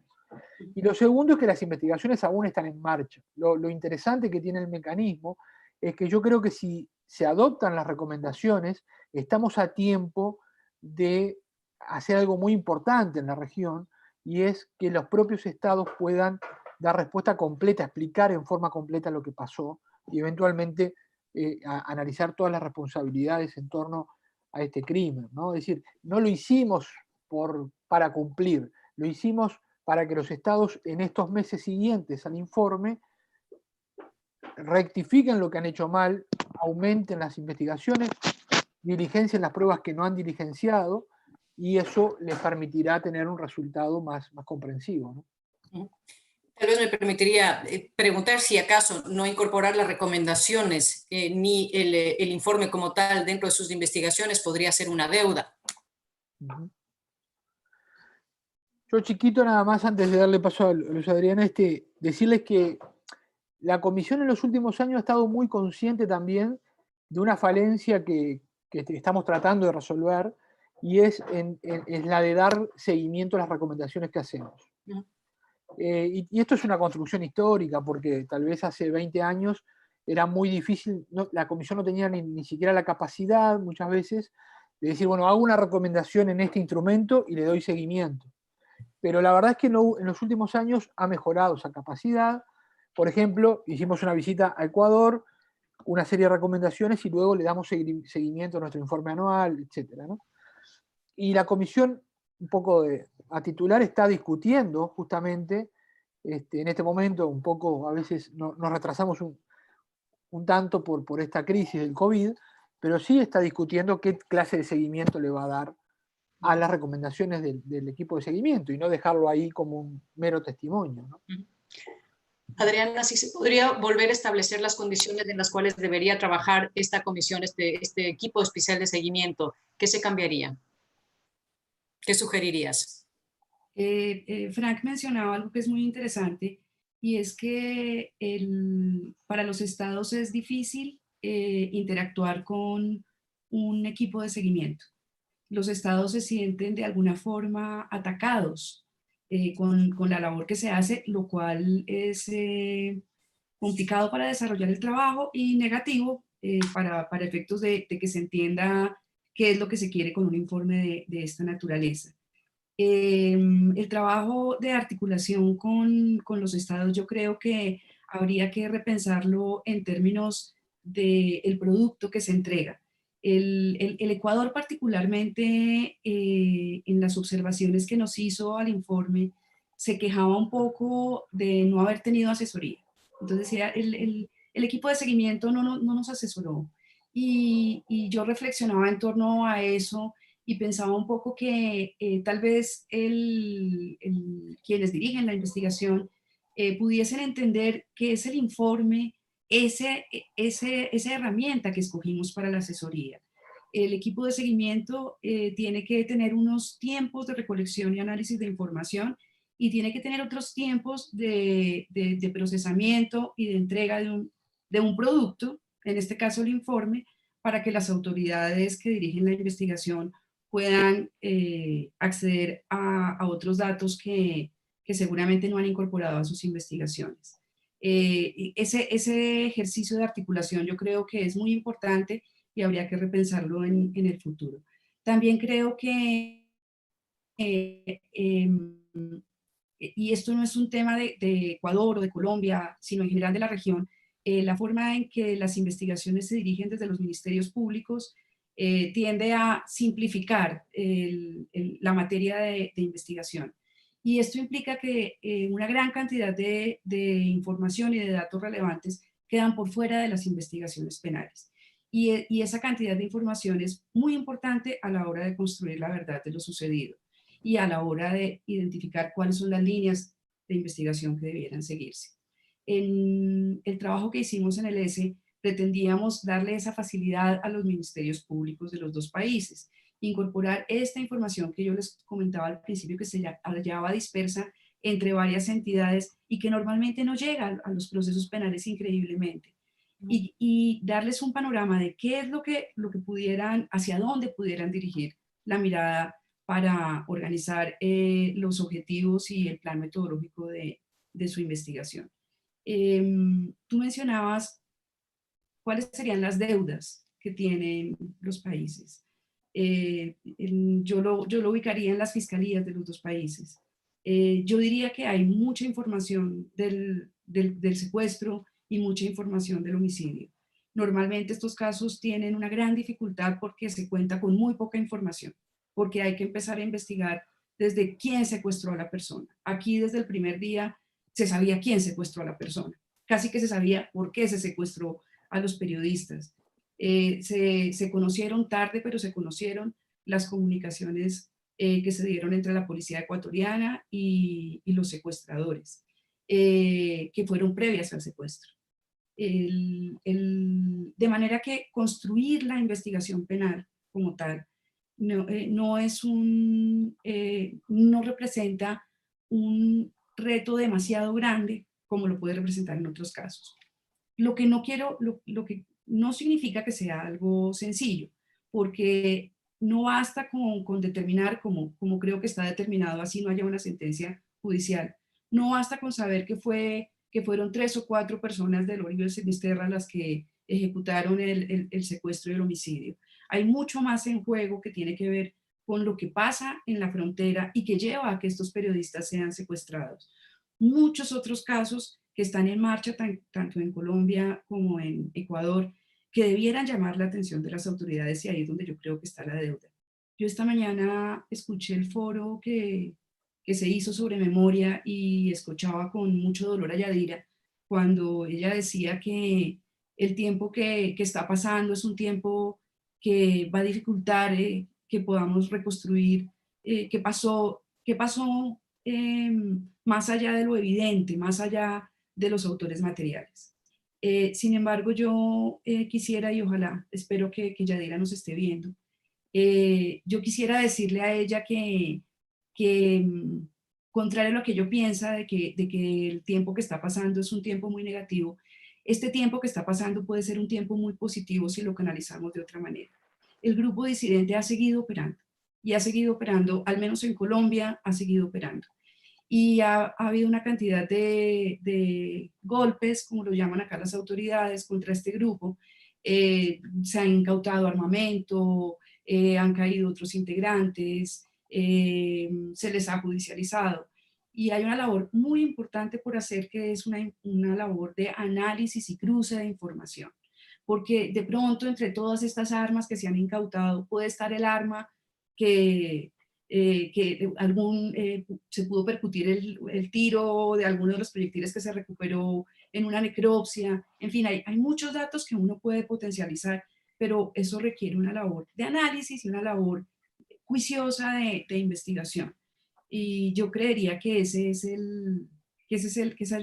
Y lo segundo es que las investigaciones aún están en marcha. Lo interesante que tiene el mecanismo es que yo creo que si se adoptan las recomendaciones, estamos a tiempo de hacer algo muy importante en la región, y es que los propios estados puedan dar respuesta completa, explicar en forma completa lo que pasó, y eventualmente analizar todas las responsabilidades en torno a este crimen, ¿no? Es decir, no lo hicimos para cumplir, lo hicimos para que los estados en estos meses siguientes al informe rectifiquen lo que han hecho mal, aumenten las investigaciones, diligencien las pruebas que no han diligenciado, y eso les permitirá tener un resultado más comprensivo, ¿no? Tal vez me permitiría preguntar si acaso no incorporar las recomendaciones ni el informe como tal dentro de sus investigaciones podría ser una deuda. Yo chiquito, nada más, antes de darle paso a Luz Adriana, decirles que la Comisión en los últimos años ha estado muy consciente también de una falencia que estamos tratando de resolver, y es la de dar seguimiento a las recomendaciones que hacemos. Y esto es una construcción histórica, porque tal vez hace 20 años era muy difícil, la Comisión no tenía ni siquiera la capacidad muchas veces de decir, bueno, hago una recomendación en este instrumento y le doy seguimiento. Pero la verdad es que en los últimos años ha mejorado esa capacidad. Por ejemplo, hicimos una visita a Ecuador, una serie de recomendaciones, y luego le damos seguimiento a nuestro informe anual, etcétera, ¿no? Y la Comisión, un poco a titular, está discutiendo justamente en este momento, un poco, a veces nos retrasamos un tanto por esta crisis del COVID, pero sí está discutiendo qué clase de seguimiento le va a dar a las recomendaciones del equipo de seguimiento, y no dejarlo ahí como un mero testimonio, ¿no? Adriana, si se podría volver a establecer las condiciones en las cuales debería trabajar esta comisión, este equipo especial de seguimiento, ¿qué se cambiaría? ¿Qué sugerirías? Frank mencionaba algo que es muy interesante, y es que para los estados es difícil interactuar con un equipo de seguimiento. Los estados se sienten de alguna forma atacados con la labor que se hace, lo cual es complicado para desarrollar el trabajo y negativo para efectos de que se entienda qué es lo que se quiere con un informe de esta naturaleza. El trabajo de articulación con los estados, yo creo que habría que repensarlo en términos del producto que se entrega. El Ecuador particularmente, en las observaciones que nos hizo al informe, se quejaba un poco de no haber tenido asesoría. Entonces decía, el equipo de seguimiento no nos asesoró. Y yo reflexionaba en torno a eso, y pensaba un poco que tal vez quienes dirigen la investigación pudiesen entender qué es el informe, esa herramienta que escogimos para la asesoría. el equipo de seguimiento tiene que tener unos tiempos de recolección y análisis de información y tiene que tener otros tiempos de procesamiento y de entrega de un producto, en este caso el informe, para que las autoridades que dirigen la investigación puedan acceder a otros datos que seguramente no han incorporado a sus investigaciones. Ese ejercicio de articulación yo creo que es muy importante y habría que repensarlo en el futuro. También creo que, y esto no es un tema de Ecuador o de Colombia, sino en general de la región, la forma en que las investigaciones se dirigen desde los ministerios públicos tiende a simplificar la materia de investigación. Y esto implica que una gran cantidad de información y de datos relevantes quedan por fuera de las investigaciones penales. Y esa cantidad de información es muy importante a la hora de construir la verdad de lo sucedido y a la hora de identificar cuáles son las líneas de investigación que debieran seguirse. En el trabajo que hicimos en el ESE, pretendíamos darle esa facilidad a los ministerios públicos de los dos países, incorporar esta información que yo les comentaba al principio, que se hallaba dispersa entre varias entidades y que normalmente no llega a los procesos penales increíblemente. Y darles un panorama de qué es lo que pudieran, hacia dónde pudieran dirigir la mirada para organizar los objetivos y el plan metodológico de su investigación. Tú mencionabas cuáles serían las deudas que tienen los países. Yo lo ubicaría en las fiscalías de los dos países. Yo diría que hay mucha información del secuestro y mucha información del homicidio. Normalmente estos casos tienen una gran dificultad porque se cuenta con muy poca información, porque hay que empezar a investigar desde quién secuestró a la persona. Aquí desde el primer día se sabía quién secuestró a la persona, casi que se sabía por qué se secuestró a los periodistas. Se conocieron tarde, pero se conocieron las comunicaciones que se dieron entre la policía ecuatoriana y los secuestradores, que fueron previas al secuestro. De manera que construir la investigación penal como tal no representa un reto demasiado grande como lo puede representar en otros casos. Lo que no significa que sea algo sencillo, porque no basta con determinar, como creo que está determinado, así no haya una sentencia judicial, no basta con saber que fueron 3 o 4 personas del Oliver Sinisterra las que ejecutaron el secuestro y el homicidio. Hay mucho más en juego que tiene que ver con lo que pasa en la frontera y que lleva a que estos periodistas sean secuestrados. Muchos otros casos que están en marcha tanto en Colombia como en Ecuador, que debieran llamar la atención de las autoridades, y ahí es donde yo creo que está la deuda. Yo esta mañana escuché el foro que se hizo sobre memoria y escuchaba con mucho dolor a Yadira cuando ella decía que el tiempo que está pasando es un tiempo que va a dificultar que podamos reconstruir qué pasó más allá de lo evidente, más allá de los autores materiales. Sin embargo, yo quisiera, y ojalá, espero que Yadira nos esté viendo, yo quisiera decirle a ella que contrario a lo que yo piensa de que el tiempo que está pasando es un tiempo muy negativo, este tiempo que está pasando puede ser un tiempo muy positivo si lo canalizamos de otra manera. El grupo disidente ha seguido operando, y ha seguido operando, al menos en Colombia, ha seguido operando. Y ha habido una cantidad de golpes, como lo llaman acá las autoridades, contra este grupo. Se han incautado armamento, han caído otros integrantes, se les ha judicializado. Y hay una labor muy importante por hacer, que es una labor de análisis y cruce de información. Porque de pronto entre todas estas armas que se han incautado puede estar el arma que se pudo percutir el tiro de alguno de los proyectiles que se recuperó en una necropsia. En fin, hay muchos datos que uno puede potencializar, pero eso requiere una labor de análisis y una labor juiciosa de investigación. Y yo creería que esa es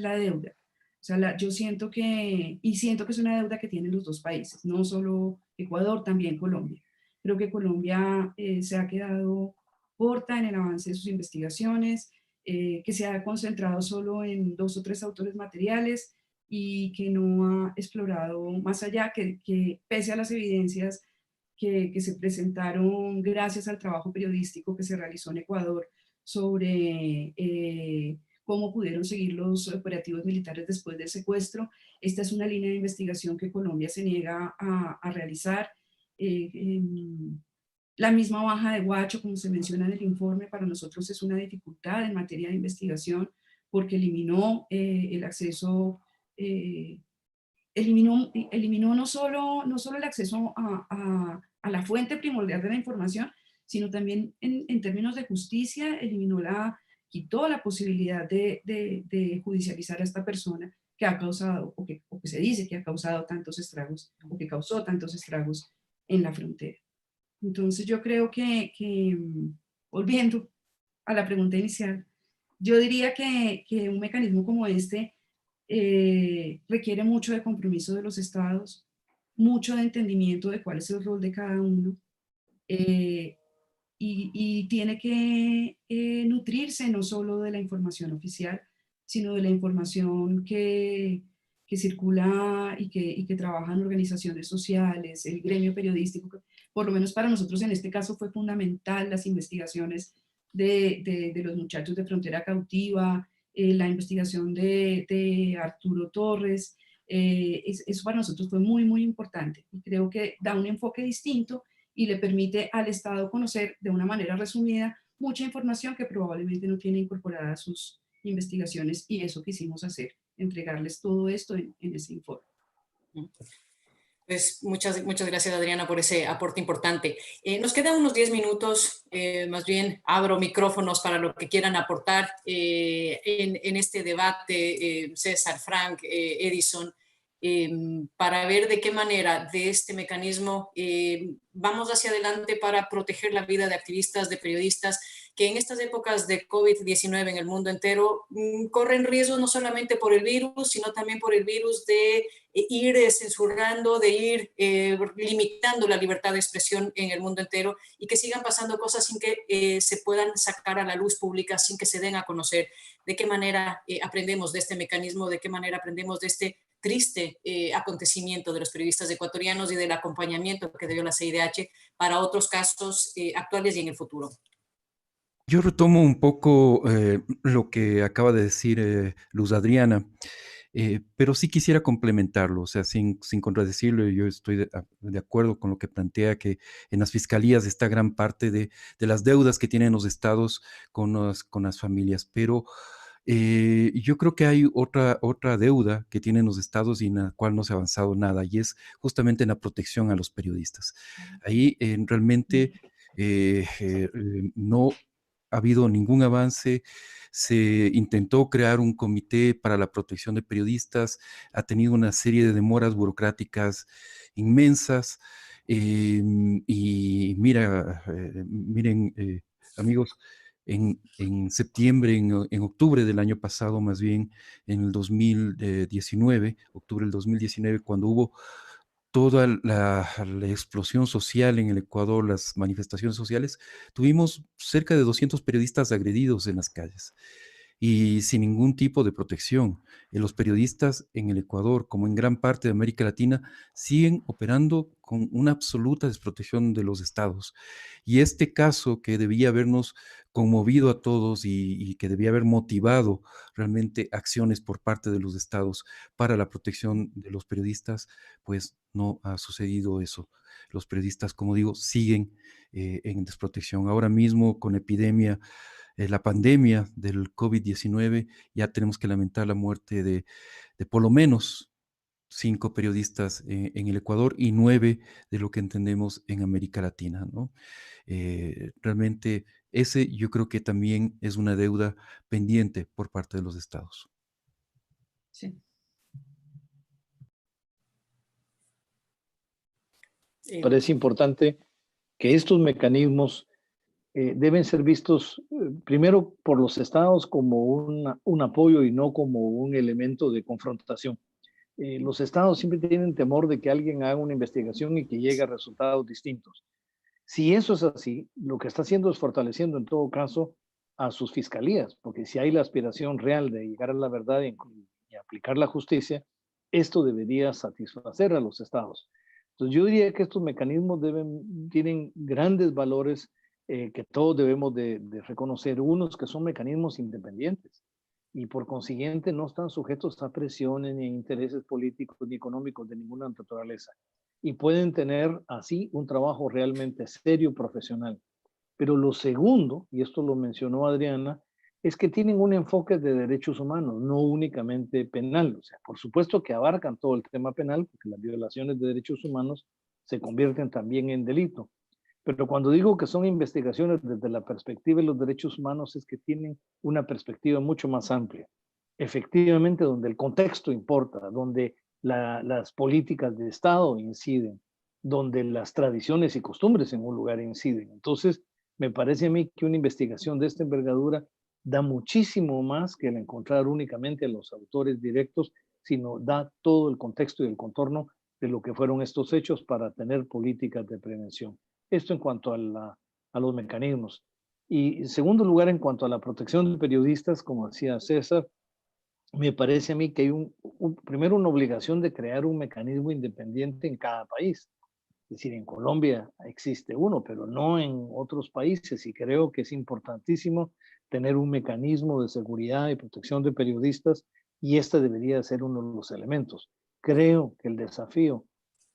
la deuda. O sea, yo siento que es una deuda que tienen los dos países, no solo Ecuador, también Colombia. Creo que Colombia se ha quedado corta en el avance de sus investigaciones, que se ha concentrado solo en 2 o 3 autores materiales y que no ha explorado más allá, que pese a las evidencias que se presentaron gracias al trabajo periodístico que se realizó en Ecuador sobre cómo pudieron seguir los operativos militares después del secuestro. Esta es una línea de investigación que Colombia se niega a realizar. La misma baja de Huacho, como se menciona en el informe, para nosotros es una dificultad en materia de investigación porque eliminó el acceso, eliminó no solo el acceso a la fuente primordial de la información, sino también en términos de justicia, quitó la posibilidad de judicializar a esta persona que ha causado, o que se dice que ha causado tantos estragos, o que causó tantos estragos en la frontera. Entonces yo creo que volviendo a la pregunta inicial, yo diría que un mecanismo como este requiere mucho de compromiso de los estados, mucho de entendimiento de cuál es el rol de cada uno, y tiene que nutrirse no solo de la información oficial, sino de la información que circula y que trabajan organizaciones sociales, el gremio periodístico. Por lo menos para nosotros en este caso fue fundamental las investigaciones de los muchachos de Frontera Cautiva, la investigación de Arturo Torres. Eso para nosotros fue muy, muy importante y creo que da un enfoque distinto y le permite al Estado conocer de una manera resumida mucha información que probablemente no tiene incorporada a sus investigaciones, y eso quisimos hacer, entregarles todo esto en ese informe. Pues muchas gracias, Adriana, por ese aporte importante. Nos quedan unos 10 minutos, más bien abro micrófonos para lo que quieran aportar en este debate, César, Frank, Edison, para ver de qué manera de este mecanismo vamos hacia adelante para proteger la vida de activistas, de periodistas, que en estas épocas de COVID-19 en el mundo entero corren riesgo no solamente por el virus, sino también por el virus de ir censurando, de ir limitando la libertad de expresión en el mundo entero y que sigan pasando cosas sin que se puedan sacar a la luz pública, sin que se den a conocer. ¿De qué manera aprendemos de este mecanismo? ¿De qué manera aprendemos de este triste acontecimiento de los periodistas ecuatorianos y del acompañamiento que dio la CIDH para otros casos actuales y en el futuro? Yo retomo un poco lo que acaba de decir Luz Adriana, pero sí quisiera complementarlo, o sea, sin contradecirlo. Yo estoy de acuerdo con lo que plantea, que en las fiscalías está gran parte de las deudas que tienen los estados con las familias, pero yo creo que hay otra deuda que tienen los estados y en la cual no se ha avanzado nada, y es justamente en la protección a los periodistas. Ahí realmente no ha habido ningún avance. Se intentó crear un comité para la protección de periodistas, ha tenido una serie de demoras burocráticas inmensas. Y miren, amigos, en septiembre, en octubre del año pasado, más bien, en el 2019, octubre del 2019, cuando hubo toda la explosión social en el Ecuador, las manifestaciones sociales, tuvimos cerca de 200 periodistas agredidos en las calles y sin ningún tipo de protección. Los periodistas en el Ecuador, como en gran parte de América Latina, siguen operando con una absoluta desprotección de los estados. Y este caso, que debía habernos conmovido a todos y que debía haber motivado realmente acciones por parte de los estados para la protección de los periodistas, pues no ha sucedido eso. Los periodistas, como digo, siguen en desprotección. Ahora mismo, con la pandemia del COVID-19, ya tenemos que lamentar la muerte de por lo menos 5 periodistas en el Ecuador y 9 de lo que entendemos en América Latina, ¿no? Realmente ese yo creo que también es una deuda pendiente por parte de los estados. Sí. Parece importante que estos mecanismos deben ser vistos primero por los estados como un apoyo y no como un elemento de confrontación. Los estados siempre tienen temor de que alguien haga una investigación y que llegue a resultados distintos. Si eso es así, lo que está haciendo es fortaleciendo en todo caso a sus fiscalías, porque si hay la aspiración real de llegar a la verdad y aplicar la justicia, esto debería satisfacer a los estados. Entonces yo diría que estos mecanismos tienen grandes valores que todos debemos de reconocer, unos que son mecanismos independientes y por consiguiente no están sujetos a presiones ni a intereses políticos ni económicos de ninguna naturaleza y pueden tener así un trabajo realmente serio, profesional. Pero lo segundo, y esto lo mencionó Adriana, es que tienen un enfoque de derechos humanos, no únicamente penal. O sea, por supuesto que abarcan todo el tema penal, porque las violaciones de derechos humanos se convierten también en delito. Pero cuando digo que son investigaciones desde la perspectiva de los derechos humanos, es que tienen una perspectiva mucho más amplia. Efectivamente, donde el contexto importa, donde las políticas de Estado inciden, donde las tradiciones y costumbres en un lugar inciden. Entonces, me parece a mí que una investigación de esta envergadura da muchísimo más que el encontrar únicamente a los autores directos, sino da todo el contexto y el contorno de lo que fueron estos hechos para tener políticas de prevención. Esto en cuanto a los mecanismos. Y en segundo lugar, en cuanto a la protección de periodistas, como decía César, me parece a mí que hay primero una obligación de crear un mecanismo independiente en cada país. Es decir, en Colombia existe uno, pero no en otros países y creo que es importantísimo tener un mecanismo de seguridad y protección de periodistas y este debería ser uno de los elementos. Creo que el desafío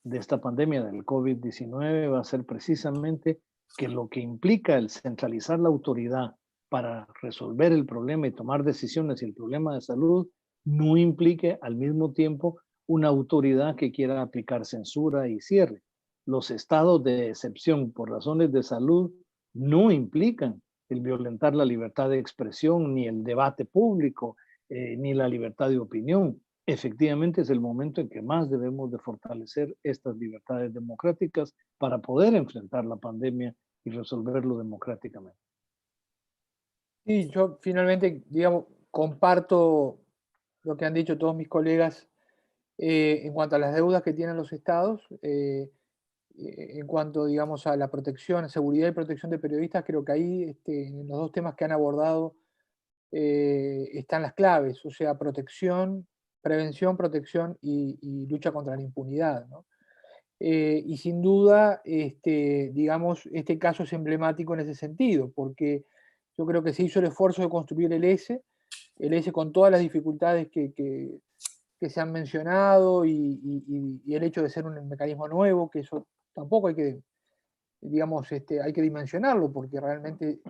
de esta pandemia del COVID-19 va a ser precisamente que lo que implica el centralizar la autoridad para resolver el problema y tomar decisiones y el problema de salud no implique al mismo tiempo una autoridad que quiera aplicar censura y cierre. Los estados de excepción por razones de salud no implican el violentar la libertad de expresión, ni el debate público, ni la libertad de opinión. Efectivamente es el momento en que más debemos de fortalecer estas libertades democráticas para poder enfrentar la pandemia y resolverlo democráticamente. Y yo finalmente, digamos, comparto lo que han dicho todos mis colegas en cuanto a las deudas que tienen los estados, en cuanto, digamos, a la protección, seguridad y protección de periodistas, creo que ahí, en los dos temas que han abordado, están las claves, o sea, prevención, protección y lucha contra la impunidad, ¿no? Y sin duda, digamos, este caso es emblemático en ese sentido, porque yo creo que se hizo el esfuerzo de construir el S con todas las dificultades que se han mencionado y el hecho de ser un mecanismo nuevo, que eso tampoco hay que, digamos, hay que dimensionarlo, porque realmente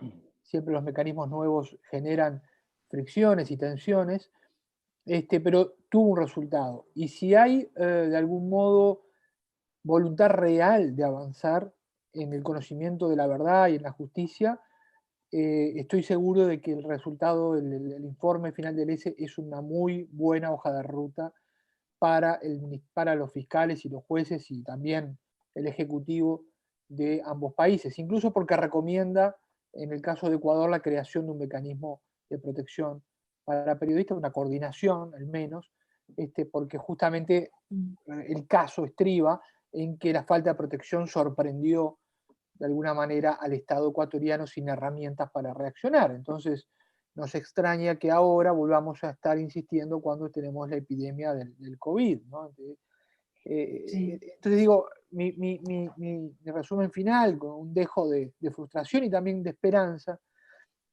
siempre los mecanismos nuevos generan fricciones y tensiones, pero tuvo un resultado. Y si hay de algún modo voluntad real de avanzar en el conocimiento de la verdad y en la justicia, estoy seguro de que el resultado, el informe final del ESE es una muy buena hoja de ruta para los fiscales y los jueces y también el ejecutivo de ambos países, incluso porque recomienda, en el caso de Ecuador, la creación de un mecanismo de protección para periodistas, una coordinación al menos, porque justamente el caso estriba en que la falta de protección sorprendió de alguna manera al Estado ecuatoriano sin herramientas para reaccionar. Entonces, nos extraña que ahora volvamos a estar insistiendo cuando tenemos la epidemia del COVID, ¿no? Sí. Entonces digo, mi resumen final, con un dejo de frustración y también de esperanza,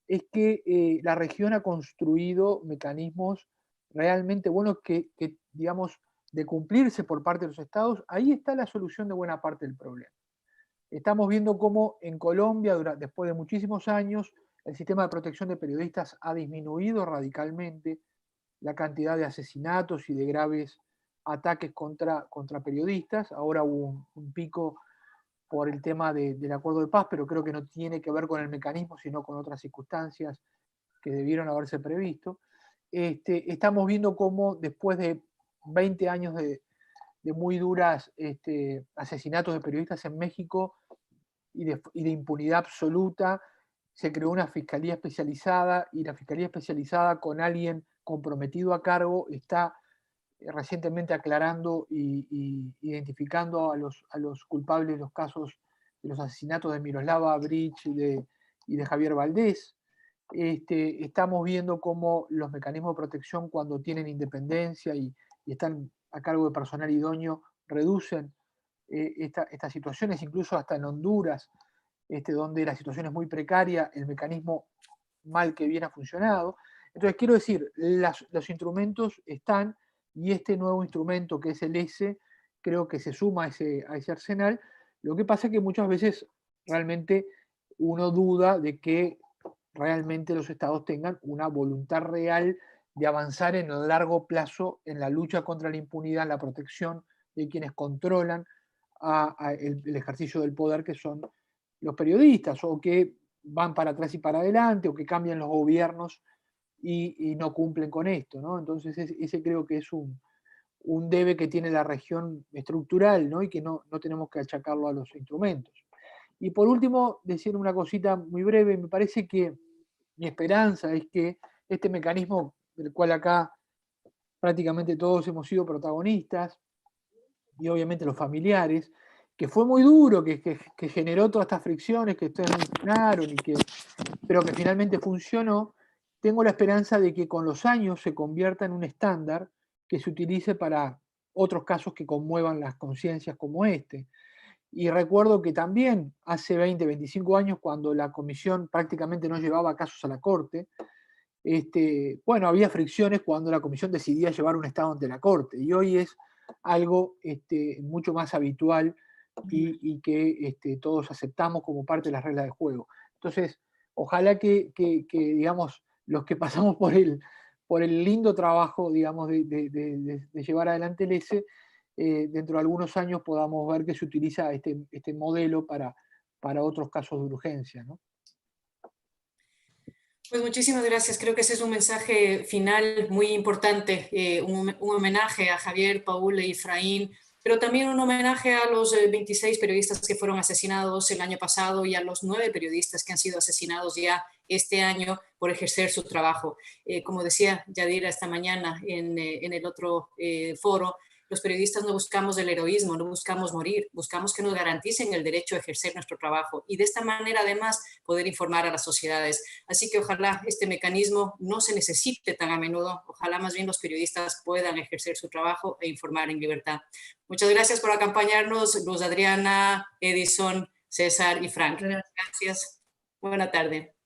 es que la región ha construido mecanismos realmente buenos que, digamos, de cumplirse por parte de los estados, ahí está la solución de buena parte del problema. Estamos viendo cómo en Colombia, después de muchísimos años, el sistema de protección de periodistas ha disminuido radicalmente la cantidad de asesinatos y de graves ataques contra periodistas. Ahora hubo un pico por el tema del acuerdo de paz, pero creo que no tiene que ver con el mecanismo, sino con otras circunstancias que debieron haberse previsto. Estamos viendo cómo después de 20 años de muy duras asesinatos de periodistas en México y de impunidad absoluta, se creó una fiscalía especializada y la fiscalía especializada con alguien comprometido a cargo está recientemente aclarando y identificando a los culpables de los casos los asesinatos de Miroslava Bridge y de Javier Valdés. Estamos viendo cómo los mecanismos de protección, cuando tienen independencia y están a cargo de personal idóneo, reducen estas situaciones, incluso hasta en Honduras, donde la situación es muy precaria, el mecanismo mal que bien ha funcionado. Entonces, quiero decir, los instrumentos están, y este nuevo instrumento que es el ESE, creo que se suma a ese arsenal. Lo que pasa es que muchas veces realmente uno duda de que realmente los estados tengan una voluntad real de avanzar en el largo plazo en la lucha contra la impunidad, en la protección de quienes controlan el ejercicio del poder, que son los periodistas, o que van para atrás y para adelante, o que cambian los gobiernos y no cumplen con esto, ¿no? Entonces ese creo que es un debe que tiene la región estructural, ¿no? Y que no tenemos que achacarlo a los instrumentos. Y por último, decir una cosita muy breve, me parece que mi esperanza es que este mecanismo, del cual acá prácticamente todos hemos sido protagonistas, y obviamente los familiares, que fue muy duro, que generó todas estas fricciones que ustedes mencionaron, pero que finalmente funcionó, tengo la esperanza de que con los años se convierta en un estándar que se utilice para otros casos que conmuevan las conciencias como este. Y recuerdo que también hace 20, 25 años, cuando la comisión prácticamente no llevaba casos a la corte, bueno, había fricciones cuando la comisión decidía llevar un estado ante la corte, y hoy es algo mucho más habitual y que todos aceptamos como parte de las reglas de juego. Entonces, ojalá que digamos, los que pasamos por el lindo trabajo, digamos, de llevar adelante el ESE, dentro de algunos años podamos ver que se utiliza este modelo para otros casos de urgencia, ¿no? Pues muchísimas gracias. Creo que ese es un mensaje final muy importante, un homenaje a Javier, Paul y Efraín, pero también un homenaje a los 26 periodistas que fueron asesinados el año pasado y a los 9 periodistas que han sido asesinados ya este año por ejercer su trabajo. Como decía Yadira esta mañana en el otro foro, los periodistas no buscamos el heroísmo, no buscamos morir, buscamos que nos garanticen el derecho a ejercer nuestro trabajo y de esta manera además poder informar a las sociedades. Así que ojalá este mecanismo no se necesite tan a menudo, ojalá más bien los periodistas puedan ejercer su trabajo e informar en libertad. Muchas gracias por acompañarnos, Luz Adriana, Edison, César y Frank. Gracias. Buena tarde.